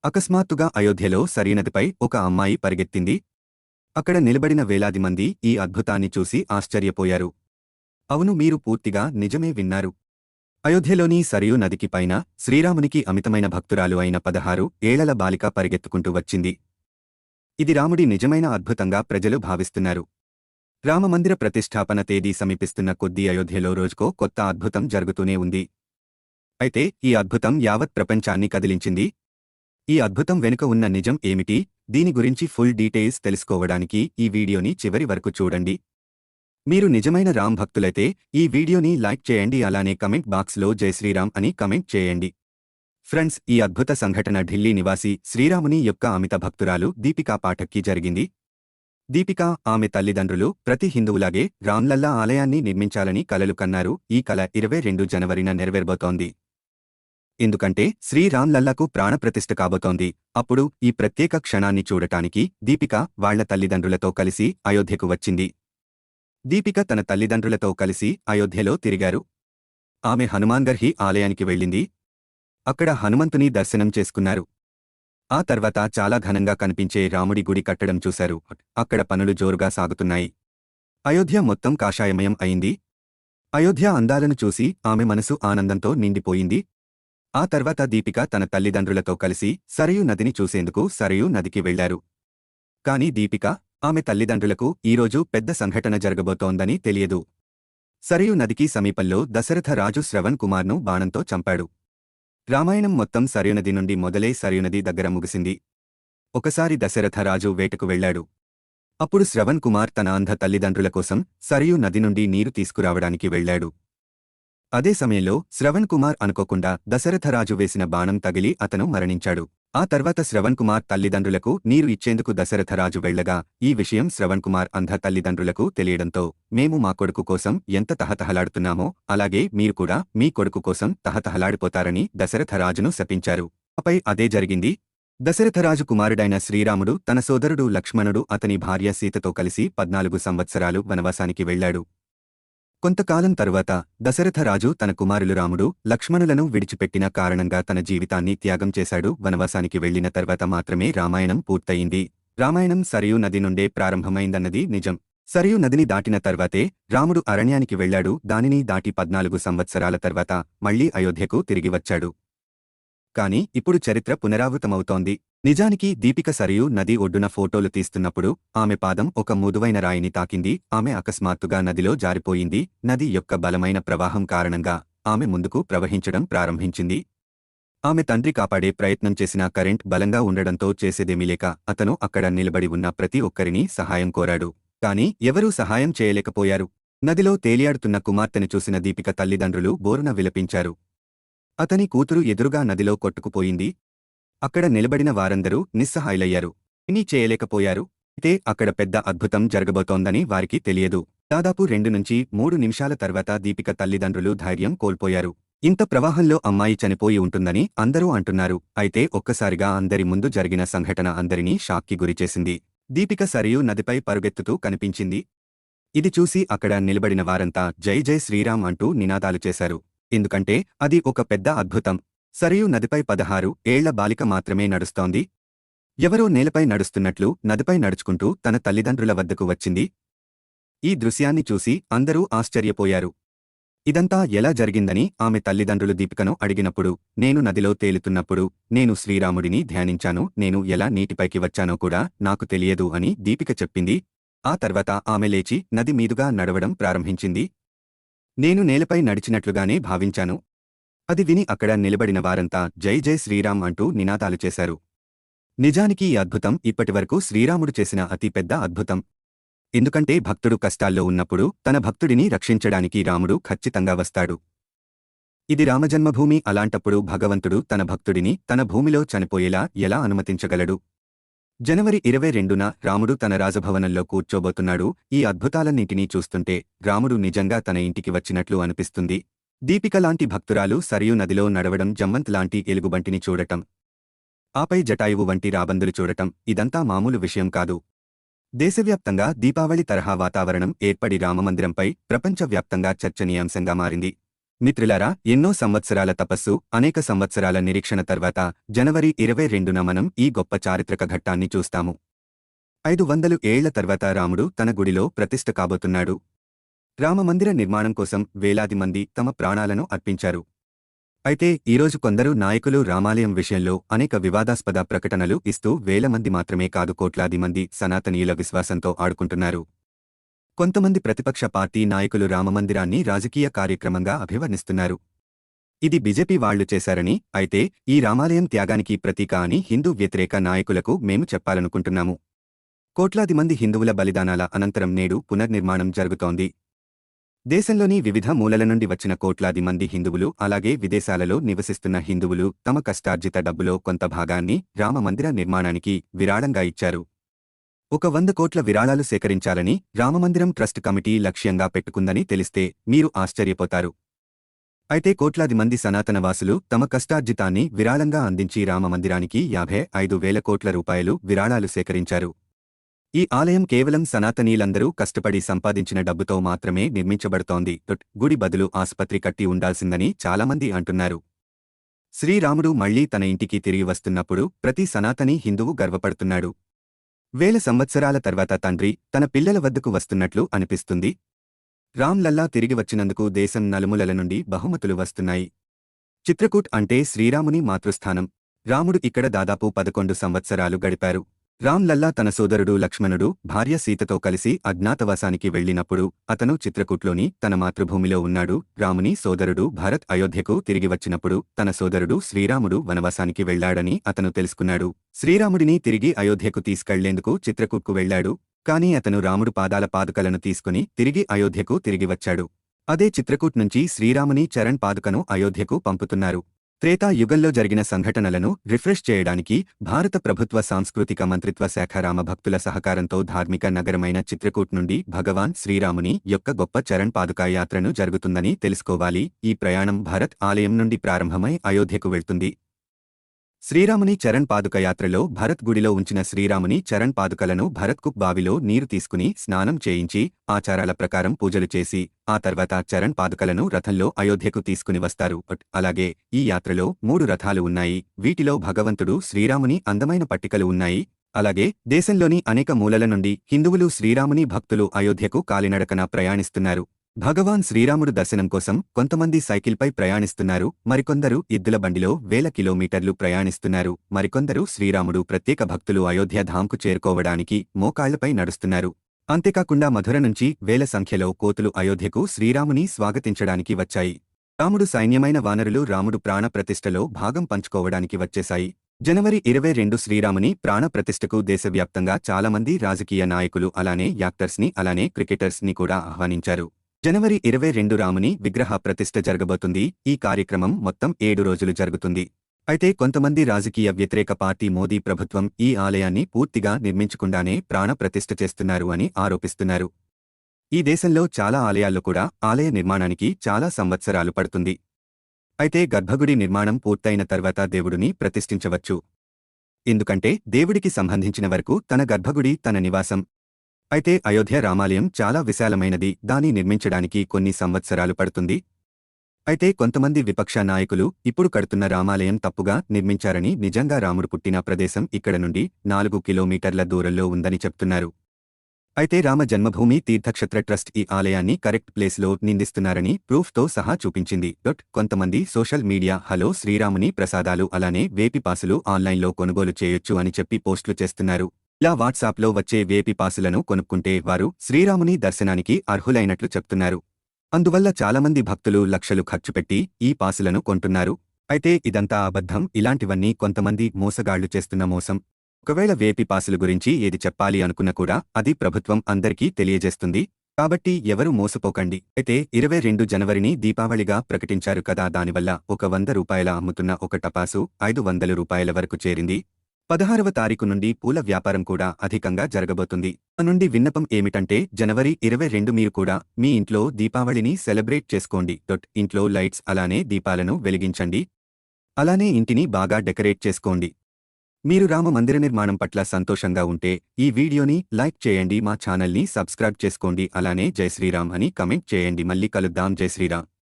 అకస్మాత్తుగా అయోధ్యలో సరియనదిపై ఒక అమ్మాయి పరిగెత్తింది. అక్కడ నిలబడిన వేలాది మంది ఈ అద్భుతాన్ని చూసి ఆశ్చర్యపోయారు. అవును, మీరు పూర్తిగా నిజమే విన్నారు. అయోధ్యలోని సరియు నదికి పైన శ్రీరామునికి అమితమైన భక్తురాలు అయిన 16 ఏళ్ల బాలిక పరిగెత్తుకుంటూ వచ్చింది. ఇది రాముడి నిజమైన అద్భుతంగా ప్రజలు భావిస్తున్నారు. రామమందిర ప్రతిష్ఠాపన తేదీ సమీపిస్తున్న కొద్దీ అయోధ్యలో రోజుకో కొత్త అద్భుతం జరుగుతూనే ఉంది. అయితే ఈ అద్భుతం యావత్ ప్రపంచాన్ని కదిలించింది. ఈ అద్భుతం వెనుక ఉన్న నిజం ఏమిటి? దీని గురించి ఫుల్ డీటెయిల్స్ తెలుసుకోవడానికి ఈ వీడియోని చివరి వరకు చూడండి. మీరు నిజమైన రామ్ భక్తులైతే ఈ వీడియోని లైక్ చేయండి, అలానే కమెంట్ బాక్స్లో జై శ్రీరామ్ అని కమెంట్ చేయండి. ఫ్రెండ్స్, ఈ అద్భుత సంఘటన ఢిల్లీ నివాసి శ్రీరాముని యొక్క అమిత భక్తురాలు దీపికా పాఠక్కి జరిగింది. దీపికా, ఆమె తల్లిదండ్రులు ప్రతి హిందువులాగే రామ్లల్లా ఆలయాన్ని నిర్మించాలని కలలు కన్నారు. ఈ కల 22 జనవరిన నెరవేరబోతోంది. ఎందుకంటే శ్రీరామ్లల్లాకు ప్రాణప్రతిష్ఠ కాబోతోంది. అప్పుడు ఈ ప్రత్యేక క్షణాన్ని చూడటానికి దీపిక వాళ్ల తల్లిదండ్రులతో కలిసి అయోధ్యకు వచ్చింది. దీపిక తన తల్లిదండ్రులతో కలిసి అయోధ్యలో తిరిగారు. ఆమె హనుమాన్గర్హి ఆలయానికి వెళ్ళింది. అక్కడ హనుమంతుని దర్శనం చేసుకున్నారు. ఆ తర్వాత చాలా ఘనంగా కనిపించే రాముడి గుడి కట్టడం చూశారు. అక్కడ పనులు జోరుగా సాగుతున్నాయి. అయోధ్య మొత్తం కాషాయమయం అయింది. అయోధ్య అందాలను చూసి ఆమె మనసు ఆనందంతో నిండిపోయింది. ఆ తర్వాత దీపిక తన తల్లిదండ్రులతో కలిసి సరయూ నదిని చూసేందుకు సరయూ నదికి వెళ్లారు. కాని దీపిక, ఆమె తల్లిదండ్రులకు ఈరోజు పెద్ద సంఘటన జరగబోతోందని తెలియదు. సరయూ నదికి సమీపంలో దశరథ రాజు శ్రవణ్ కుమార్ను బాణంతో చంపాడు. రామాయణం మొత్తం సరయూనది నుండి మొదలై సరయూనది దగ్గర ముగిసింది. ఒకసారి దశరథ రాజు వేటకు వెళ్లాడు. అప్పుడు శ్రవణ్ కుమార్ తన అంధ తల్లిదండ్రుల కోసం సరయూ నది నుండి నీరు తీసుకురావడానికి వెళ్లాడు. అదే సమయంలో శ్రవణ్ కుమార్ అనుకోకుండా దశరథరాజు వేసిన బాణం తగిలి అతను మరణించాడు. ఆ తర్వాత శ్రవణ్ కుమార్ తల్లిదండ్రులకు నీరు ఇచ్చేందుకు దశరథరాజు వెళ్లగా ఈ విషయం శ్రవణ్ కుమార్ అంధ తల్లిదండ్రులకు తెలియడంతో, మేము మా కొడుకు కోసం ఎంత తహతహలాడుతున్నామో అలాగే మీరు కూడా మీ కొడుకు కోసం తహతహలాడిపోతారని దశరథరాజును శపించారు. ఆపై అదే జరిగింది. దశరథరాజు కుమారుడైన శ్రీరాముడు తన సోదరుడు లక్ష్మణుడు అతని భార్య సీతతో కలిసి 14 సంవత్సరాలు వనవాసానికి వెళ్లాడు. కొంతకాలం తరువాత దశరథరాజు తన కుమారులు రాముడు, లక్ష్మణులను విడిచిపెట్టిన కారణంగా తన జీవితాన్ని త్యాగం చేశాడు. వనవాసానికి వెళ్లిన తర్వాత మాత్రమే రామాయణం పూర్తయింది. రామాయణం సరయూ నది నుండే ప్రారంభమైందన్నది నిజం. సరయూ నదిని దాటిన తర్వాతే రాముడు అరణ్యానికి వెళ్లాడు. దానిని దాటి 14 సంవత్సరాల తర్వాత మళ్లీ అయోధ్యకు తిరిగి వచ్చాడు. కాని ఇప్పుడు చరిత్ర పునరావృతమవుతోంది. నిజానికి దీపిక సరయూ నది ఒడ్డున ఫోటోలు తీస్తున్నప్పుడు ఆమె పాదం ఒక మృదువైన రాయిని తాకింది. ఆమె అకస్మాత్తుగా నదిలో జారిపోయింది. నది యొక్క బలమైన ప్రవాహం కారణంగా ఆమె ముందుకు ప్రవహించడం ప్రారంభించింది. ఆమె తండ్రి కాపాడే ప్రయత్నం చేసినా కరెంట్ బలంగా ఉండడంతో చేసేదేమీ లేక అతను అక్కడ నిలబడి ఉన్న ప్రతి ఒక్కరినీ సహాయం కోరాడు. కాని ఎవరూ సహాయం చేయలేకపోయారు. నదిలో తేలియాడుతున్న కుమార్తెను చూసిన దీపిక తల్లిదండ్రులు బోరున విలపించారు. అతని కూతురు ఎదురుగా నదిలో కొట్టుకుపోయింది. అక్కడ నిలబడిన వారందరూ నిస్సహాయులయ్యారు. ఏమీ చేయలేకపోయారు. అయితే అక్కడ పెద్ద అద్భుతం జరగబోతోందని వారికి తెలియదు. దాదాపు 2 నుంచి 3 నిమిషాల తర్వాత దీపిక తల్లిదండ్రులు ధైర్యం కోల్పోయారు. ఇంత ప్రవాహంలో అమ్మాయి చనిపోయి ఉంటుందని అందరూ అంటున్నారు. అయితే ఒక్కసారిగా అందరి ముందు జరిగిన సంఘటన అందరినీ షాక్కి గురిచేసింది. దీపిక సరయూ నదిపై పరుగెత్తుతూ కనిపించింది. ఇది చూసి అక్కడ నిలబడిన వారంతా జై జై శ్రీరామ్ అంటూ నినాదాలు చేశారు. ఎందుకంటే అది ఒక పెద్ద అద్భుతం. సరయూ నదిపై 16 ఏళ్ల బాలిక మాత్రమే నడుస్తోంది. ఎవరో నేలపై నడుస్తున్నట్లు నదిపై నడుచుకుంటూ తన తల్లిదండ్రుల వద్దకు వచ్చింది. ఈ దృశ్యాన్ని చూసి అందరూ ఆశ్చర్యపోయారు. ఇదంతా ఎలా జరిగిందని ఆమె తల్లిదండ్రులు దీపికను అడిగినప్పుడు, నేను నదిలో తేలుతున్నప్పుడు నేను శ్రీరాముడిని ధ్యానించాను. నేను ఎలా నీటిపైకి వచ్చానో కూడా నాకు తెలియదు అని దీపిక చెప్పింది. ఆ తర్వాత ఆమె లేచి నది మీదుగా నడవడం ప్రారంభించింది. నేను నేలపై నడిచినట్లుగానే భావించాను. అది విని అక్కడ నిలబడిన వారంతా జై జై శ్రీరామ్ అంటూ నినాదాలు చేశారు. నిజానికి ఈ అద్భుతం ఇప్పటివరకు శ్రీరాముడు చేసిన అతి పెద్ద అద్భుతం. ఎందుకంటే భక్తుడు కష్టాల్లో ఉన్నప్పుడు తన భక్తుడిని రక్షించడానికి రాముడు ఖచ్చితంగా వస్తాడు. ఇది రామజన్మభూమి. అలాంటప్పుడు భగవంతుడు తన భక్తుడిని తన భూమిలో చనిపోయేలా ఎలా అనుమతించగలడు? జనవరి 22న రాముడు తన రాజభవనంలో కూర్చోబోతున్నాడు. ఈ అద్భుతాలన్నింటినీ చూస్తుంటే రాముడు నిజంగా తన ఇంటికి వచ్చినట్లు అనిపిస్తుంది. దీపిక లాంటి భక్తురాలు సరయూ నదిలో నడవడం, జమ్మంత్ లాంటి ఎలుగుబంటిని చూడటం, ఆపై జటాయువు వంటి రాబందులు చూడటం ఇదంతా మామూలు విషయం కాదు. దేశవ్యాప్తంగా దీపావళి తరహా వాతావరణం ఏర్పడి రామమందిరంపై ప్రపంచవ్యాప్తంగా చర్చనీయాంశంగా మారింది. మిత్రులారా, ఎన్నో సంవత్సరాల తపస్సు, అనేక సంవత్సరాల నిరీక్షణ తర్వాత జనవరి 22న మనం ఈ గొప్ప చారిత్రక ఘట్టాన్ని చూస్తాము. 500 ఏళ్ల తర్వాత రాముడు తన గుడిలో ప్రతిష్ఠ కాబోతున్నాడు. రామమందిర నిర్మాణం కోసం వేలాది మంది తమ ప్రాణాలను అర్పించారు. అయితే ఈరోజు కొందరు నాయకులు రామాలయం విషయంలో అనేక వివాదాస్పద ప్రకటనలు ఇస్తూ వేల మంది మాత్రమే కాదు కోట్లాది మంది సనాతనీయుల విశ్వాసంతో ఆడుకుంటున్నారు. కొంతమంది ప్రతిపక్ష పార్టీ నాయకులు రామమందిరాన్ని రాజకీయ కార్యక్రమంగా అభివర్ణిస్తున్నారు. ఇది బీజేపీ వాళ్లు చేశారని, అయితే ఈ రామాలయం త్యాగానికి ప్రతీక అని హిందూ వ్యతిరేక నాయకులకు మేము చెప్పాలనుకుంటున్నాము. కోట్లాది మంది హిందువుల బలిదానాల అనంతరం నేడు పునర్నిర్మాణం జరుగుతోంది. దేశంలోని వివిధ మూలల నుండి వచ్చిన కోట్లాది మంది హిందువులు, అలాగే విదేశాలలో నివసిస్తున్న హిందువులు తమ కష్టార్జిత డబ్బులో కొంత భాగాన్ని రామమందిర నిర్మాణానికి విరాళంగా ఇచ్చారు. 100 కోట్ల విరాళాలు సేకరించాలని రామమందిరం ట్రస్ట్ కమిటీ లక్ష్యంగా పెట్టుకుందని తెలిస్తే మీరు ఆశ్చర్యపోతారు. అయితే కోట్లాది మంది సనాతనవాసులు తమ కష్టార్జితాన్ని విరాళంగా అందించి రామమందిరానికి 55,000 కోట్ల రూపాయలు విరాళాలు సేకరించారు. ఈ ఆలయం కేవలం సనాతనీయులందరూ కష్టపడి సంపాదించిన డబ్బుతో మాత్రమే నిర్మించబడుతోంది. గుడి బదులు ఆసుపత్రి కట్టి ఉండాల్సిందని చాలామంది అంటున్నారు. శ్రీరాముడు మళ్లీ తన ఇంటికి తిరిగి వస్తున్నప్పుడు ప్రతి సనాతనీ హిందువు గర్వపడుతున్నాడు. వేల సంవత్సరాల తర్వాత తండ్రి తన పిల్లల వద్దకు వస్తున్నట్లు అనిపిస్తుంది. రామ్ లల్లా తిరిగి వచ్చినందుకు దేశం నలుమూలల నుండి బహుమతులు వస్తున్నాయి. చిత్రకూట్ అంటే శ్రీరాముని మాతృస్థానం. రాముడు ఇక్కడ దాదాపు 11 సంవత్సరాలు గడిపారు. రామ్ లల్లా తన సోదరుడు లక్ష్మణుడు, భార్య సీతతో కలిసి అజ్ఞాతవాసానికి వెళ్లినప్పుడు అతను చిత్రకూట్లోని తన మాతృభూమిలో ఉన్నాడు. రాముని సోదరుడు భరత్ అయోధ్యకు తిరిగి వచ్చినప్పుడు తన సోదరుడు శ్రీరాముడు వనవాసానికి వెళ్లాడని అతను తెలుసుకున్నాడు. శ్రీరాముడిని తిరిగి అయోధ్యకు తీసుకెళ్లేందుకు చిత్రకూట్కు వెళ్లాడు. కాని అతను రాముడు పాదాల పాదుకలను తీసుకుని తిరిగి అయోధ్యకు తిరిగి వచ్చాడు. అదే చిత్రకూట్ నుంచి శ్రీరాముని చరణ్ పాదుకను అయోధ్యకు పంపుతున్నారు. త్రేతా యుగంలో జరిగిన సంఘటనలను రిఫ్రెష్ చేయడానికి భారత ప్రభుత్వ సాంస్కృతిక మంత్రిత్వ శాఖ రామభక్తుల సహకారంతో ధార్మిక నగరమైన చిత్రకూట్ నుండి భగవాన్ శ్రీరాముని యొక్క గొప్ప చరణ్ పాదుకా యాత్రను జరుగుతుందని తెలుసుకోవాలి. ఈ ప్రయాణం భరత్ ఆలయం నుండి ప్రారంభమై అయోధ్యకు వెళ్తుంది. శ్రీరాముని చరణ్ పాదుక యాత్రలో భరత్ గుడిలో ఉంచిన శ్రీరాముని చరణ్ పాదుకలను భరత్కుప్ బావిలో నీరు తీసుకుని స్నానం చేయించి ఆచారాల ప్రకారం పూజలు చేసి ఆ తర్వాత చరణ్ పాదుకలను రథంలో అయోధ్యకు తీసుకుని వస్తారు. అలాగే ఈ యాత్రలో 3 రథాలు ఉన్నాయి. వీటిలో భగవంతుడు శ్రీరాముని అందమైన పట్టికలు ఉన్నాయి. అలాగే దేశంలోని అనేక మూలల నుండి హిందువులు శ్రీరాముని భక్తులు అయోధ్యకు కాలినడకన ప్రయాణిస్తున్నారు. భగవాన్ శ్రీరాముడు దర్శనం కోసం కొంతమంది సైకిల్పై ప్రయాణిస్తున్నారు. మరికొందరు ఎద్దుల బండిలో వేల కిలోమీటర్లు ప్రయాణిస్తున్నారు. మరికొందరు శ్రీరాముడు ప్రత్యేక భక్తులు అయోధ్య ధాంకు చేరుకోవడానికి మోకాళ్లపై నడుస్తున్నారు. అంతేకాకుండా మధుర నుంచి వేల సంఖ్యలో కోతులు అయోధ్యకు శ్రీరాముని స్వాగతించడానికి వచ్చాయి. రాముడు సైన్యమైన వానరులు రాముడు ప్రాణ ప్రతిష్ఠలో భాగం పంచుకోవడానికి వచ్చేశాయి. జనవరి 22 శ్రీరాముని ప్రాణ ప్రతిష్ఠకు దేశవ్యాప్తంగా చాలామంది రాజకీయ నాయకులు, అలానే యాక్టర్స్ని, అలానే క్రికెటర్స్ని కూడా ఆహ్వానించారు. జనవరి 22 రాముని విగ్రహ ప్రతిష్ఠ జరగబోతుంది. ఈ కార్యక్రమం మొత్తం 7 రోజులు జరుగుతుంది. అయితే కొంతమంది రాజకీయ వ్యతిరేక పార్టీ మోదీ ప్రభుత్వం ఈ ఆలయాన్ని పూర్తిగా నిర్మించకుండానే ప్రాణ ప్రతిష్ఠ చేస్తున్నారు అని ఆరోపిస్తున్నారు. ఈ దేశంలో చాలా ఆలయాల్లో కూడా ఆలయ నిర్మాణానికి చాలా సంవత్సరాలు పడుతుంది. అయితే గర్భగుడి నిర్మాణం పూర్తయిన తర్వాత దేవుడిని ప్రతిష్ఠించవచ్చు. ఎందుకంటే దేవుడికి సంబంధించిన వరకు తన గర్భగుడి తన నివాసం. అయితే అయోధ్య రామాలయం చాలా విశాలమైనది. దాన్ని నిర్మించడానికి కొన్ని సంవత్సరాలు పడుతుంది. అయితే కొంతమంది విపక్ష నాయకులు ఇప్పుడు కడుతున్న రామాలయం తప్పుగా నిర్మించారని, నిజంగా రాముడు పుట్టిన ప్రదేశం ఇక్కడ నుండి 4 కిలోమీటర్ల దూరంలో ఉందని చెప్తున్నారు. అయితే రామ జన్మభూమి తీర్థక్షేత్ర ట్రస్ట్ ఈ ఆలయాన్ని కరెక్ట్ ప్లేస్లో నిందిస్తున్నారని ప్రూఫ్తో సహా చూపించింది. కొంతమంది సోషల్ మీడియా హలో శ్రీరాముని ప్రసాదాలు అలానే వేపి పాసులు ఆన్లైన్లో కొనుగోలు చేయొచ్చు అని చెప్పి పోస్టులు చేస్తున్నారు. ఇలా వాట్సాప్లో వచ్చే వేపి పాసులను కొనుక్కుంటే వారు శ్రీరాముని దర్శనానికి అర్హులైనట్లు చెప్తున్నారు. అందువల్ల చాలామంది భక్తులు లక్షలు ఖర్చు పెట్టి ఈ పాసులను కొంటున్నారు. అయితే ఇదంతా అబద్ధం. ఇలాంటివన్నీ కొంతమంది మోసగాళ్లు చేస్తున్న మోసం. ఒకవేళ వేపి పాసుల గురించి ఏది చెప్పాలి అనుకున్నా కూడా అది ప్రభుత్వం అందరికీ తెలియజేస్తుంది. కాబట్టి ఎవరూ మోసపోకండి. అయితే 22 జనవరిని దీపావళిగా ప్రకటించారు కదా, దానివల్ల ఒక 100 రూపాయల అమ్ముతున్న ఒక టపాసు 500 రూపాయల వరకు చేరింది. 16వ తారీఖు నుండి పూల వ్యాపారం కూడా అధికంగా జరగబోతుంది. నుండి విన్నపం ఏమిటంటే జనవరి 22 మీరు కూడా మీ ఇంట్లో దీపావళిని సెలబ్రేట్ చేసుకోండి. ఇంట్లో లైట్స్ అలానే దీపాలను వెలిగించండి. అలానే ఇంటిని బాగా డెకరేట్ చేసుకోండి. మీరు రామ మందిర నిర్మాణం పట్ల సంతోషంగా ఉంటే ఈ వీడియోని లైక్ చేయండి, మా ఛానల్ని సబ్స్క్రైబ్ చేసుకోండి, అలానే జై శ్రీరామ్ అని కమెంట్ చేయండి. మళ్ళీ కలుద్దాం. జై శ్రీరామ్.